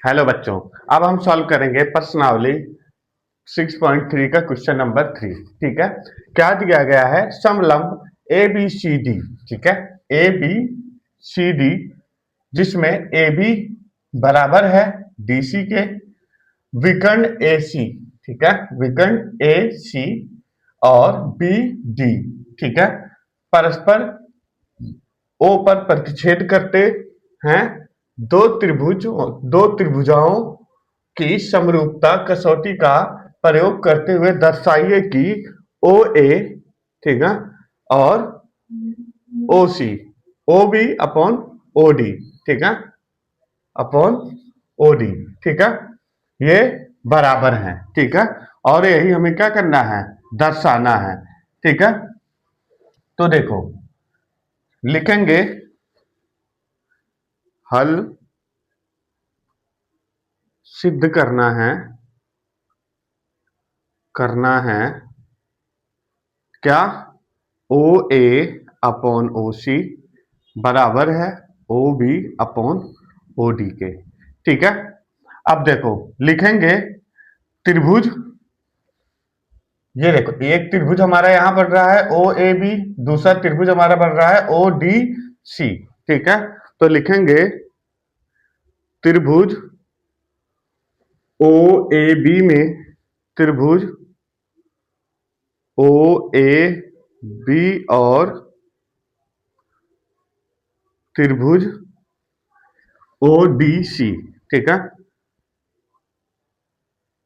Hello बच्चों। अब हम सॉल्व करेंगे प्रश्नावली 6.3 का क्वेश्चन नंबर 3। ठीक है। क्या दिया गया है? समलंब ए बी सी डी। ठीक है। ए बी सी डी जिसमें ए बी बराबर है डी सी के, विकर्ण ए सी। ठीक है। विकर्ण ए सी और बी डी। ठीक है। परस्पर ओ पर प्रतिच्छेद करते हैं। दो त्रिभुजाओं की समरूपता कसौटी का प्रयोग करते हुए दर्शाइए कि ओ ए, ठीक है, और O C, O B upon O D, ठीक है, अपॉन ओ डी, ठीक है, ये बराबर है। ठीक है। और यही हमें क्या करना है? दर्शाना है। ठीक है। तो देखो, लिखेंगे हल सिद्ध करना है क्या? ओ ए अपॉन ओ सी बराबर है O B upon O D के। ठीक है। अब देखो, लिखेंगे त्रिभुज। ये देखो, एक त्रिभुज हमारा यहां बन रहा है ओ ए बी, दूसरा त्रिभुज हमारा बन रहा है ओ डी सी। ठीक है। तो लिखेंगे त्रिभुज ओ ए बी में, त्रिभुज ओ ए बी और त्रिभुज ओ डी सी। ठीक है।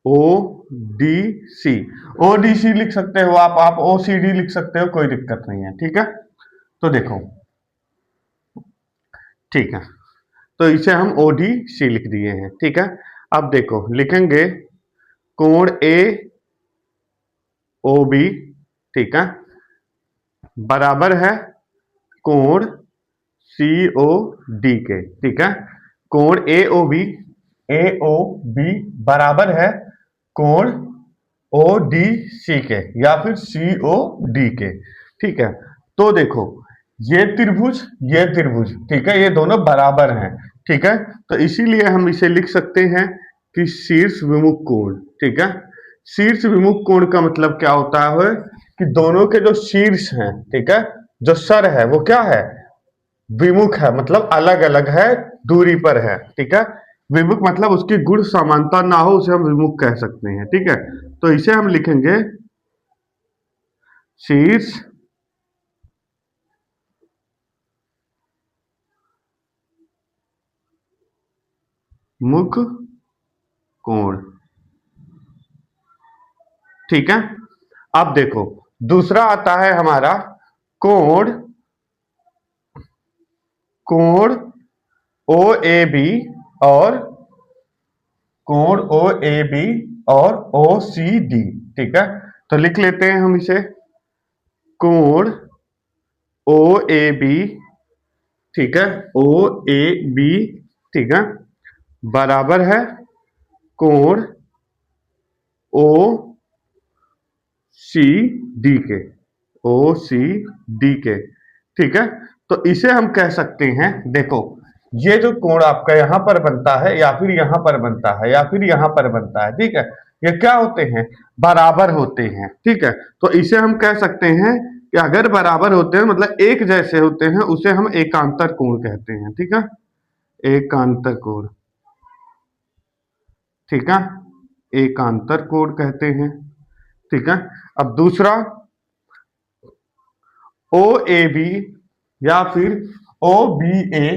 O D C, O D C लिख सकते हो आप ओ सी डी लिख सकते हो, कोई दिक्कत नहीं है। ठीक है। तो देखो, ठीक है, तो इसे हम ओ डी सी लिख दिए हैं। ठीक है। अब देखो, लिखेंगे कोण ए ओ बी, ठीक है, बराबर है कोण सी ओ डी के। ठीक है। कोण ए ओ बी बराबर है कोण ओ डी सी के या फिर सी ओ डी के। ठीक है। तो देखो, ये त्रिभुज, ठीक है, ये दोनों बराबर हैं। ठीक है। तो इसीलिए हम इसे लिख सकते हैं कि शीर्ष विमुख कोण। ठीक है। शीर्ष विमुख कोण का मतलब क्या होता है कि दोनों के जो शीर्ष हैं, ठीक है, जो सर है वो क्या है? विमुख है, मतलब अलग अलग है, दूरी पर है। ठीक है। विमुख मतलब उसकी गुण समानता ना हो, उसे हम विमुख कह सकते हैं। ठीक है। तो इसे हम लिखेंगे शीर्ष मुख कोण। ठीक है। अब देखो, दूसरा आता है हमारा कोण कोण ओ ए बी और कोण ओ ए बी और ओ सी डी। ठीक है। तो लिख लेते हैं हम इसे कोण ओ ए बी, ठीक है, ओ ए बी, ठीक है, बराबर है कोण ओ सी डी के, ओ सी डी के। ठीक है। तो इसे हम कह सकते हैं, देखो, ये जो कोण आपका यहां पर बनता है या फिर यहां पर बनता है या फिर यहां पर बनता है, ठीक है, ये क्या होते हैं? बराबर होते हैं। ठीक है। तो इसे हम कह सकते हैं कि अगर बराबर होते हैं मतलब एक जैसे होते हैं, उसे हम एकांतर कोण कहते हैं। ठीक है। एकांतर कोण, ठीक है, एकांतर कोण कहते हैं। ठीक है। अब दूसरा ओ ए बी या फिर ओ बी ए,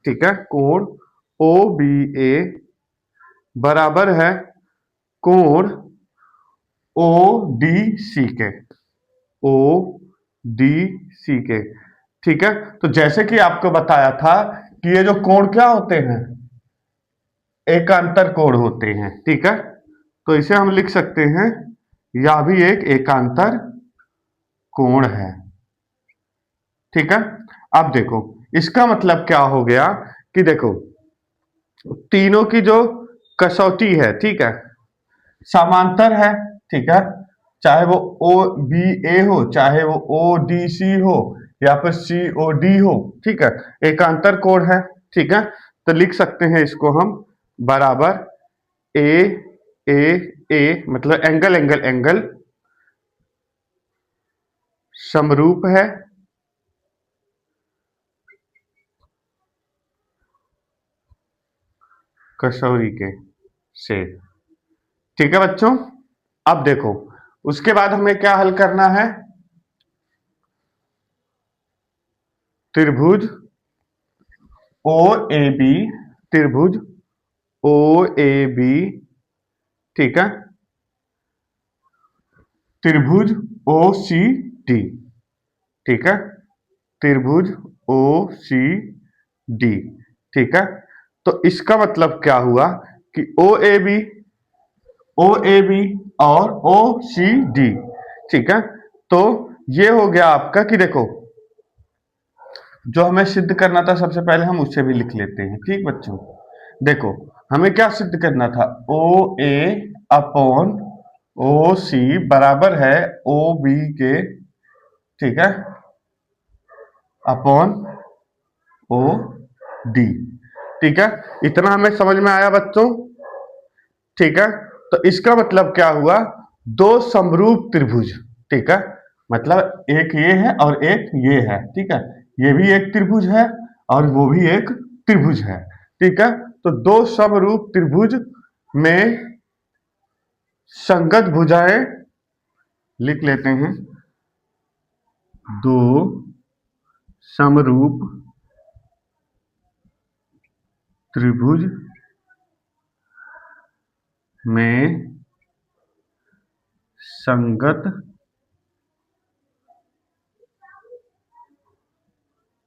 ठीक है, कोण ओ बी ए बराबर है कोण ओ डी सी के, ओ डी सी के। ठीक है। तो जैसे कि आपको बताया था कि ये जो कोण क्या होते हैं? एकांतर कोण होते हैं। ठीक है। तो इसे हम लिख सकते हैं, यह भी एक एकांतर कोण है। ठीक है। अब देखो, इसका मतलब क्या हो गया कि देखो, तीनों की जो कसौटी है, ठीक है, समांतर है। ठीक है। चाहे वो ओ बी ए हो, चाहे वो ओ डी सी हो या फिर सी ओ डी हो। ठीक है। एकांतर कोण है। ठीक है। तो लिख सकते हैं इसको हम बराबर ए ए ए, मतलब एंगल एंगल एंगल समरूप है कसौरी के से। ठीक है बच्चों, अब देखो उसके बाद हमें क्या हल करना है। त्रिभुज ओ ए बी, त्रिभुज ओ ए बी, ठीक है, त्रिभुज ओ सी डी, ठीक है, त्रिभुज ओ सी डी, ठीक है। तो इसका मतलब क्या हुआ कि ओ ए बी और ओ सी डी, ठीक है। तो ये हो गया आपका कि देखो जो हमें सिद्ध करना था सबसे पहले हम उसे भी लिख लेते हैं। ठीक बच्चों, देखो हमें क्या सिद्ध करना था, ओ ए अपॉन ओ सी बराबर है ओ बी के, ठीक है, अपॉन ओ डी, ठीक है। इतना हमें समझ में आया बच्चों, ठीक है। तो इसका मतलब क्या हुआ, दो समरूप त्रिभुज, ठीक है, मतलब एक ये है और एक ये है, ठीक है, ये भी एक त्रिभुज है और वो भी एक त्रिभुज है, ठीक है। तो दो समरूप त्रिभुज में संगत भुजाएं लिख लेते हैं, दो समरूप त्रिभुज में संगत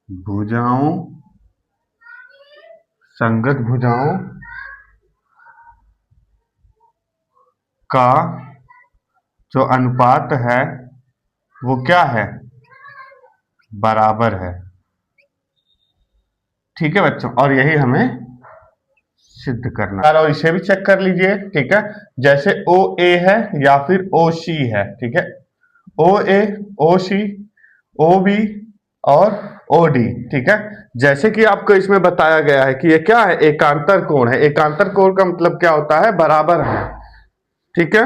भुजाओं, संगत भुजाओं का जो अनुपात है वो क्या है, बराबर है। ठीक है बच्चों, और यही हमें सिद्ध करना है। और इसे भी चेक कर लीजिए, ठीक है, जैसे ओ ए है या फिर ओ सी है, ठीक है, ओ ए, ओ सी, ओ बी और ओ डी, ठीक है। जैसे कि आपको इसमें बताया गया है कि ये क्या है, एकांतर कोण है। एकांतर कोण का मतलब क्या होता है, बराबर है, ठीक है।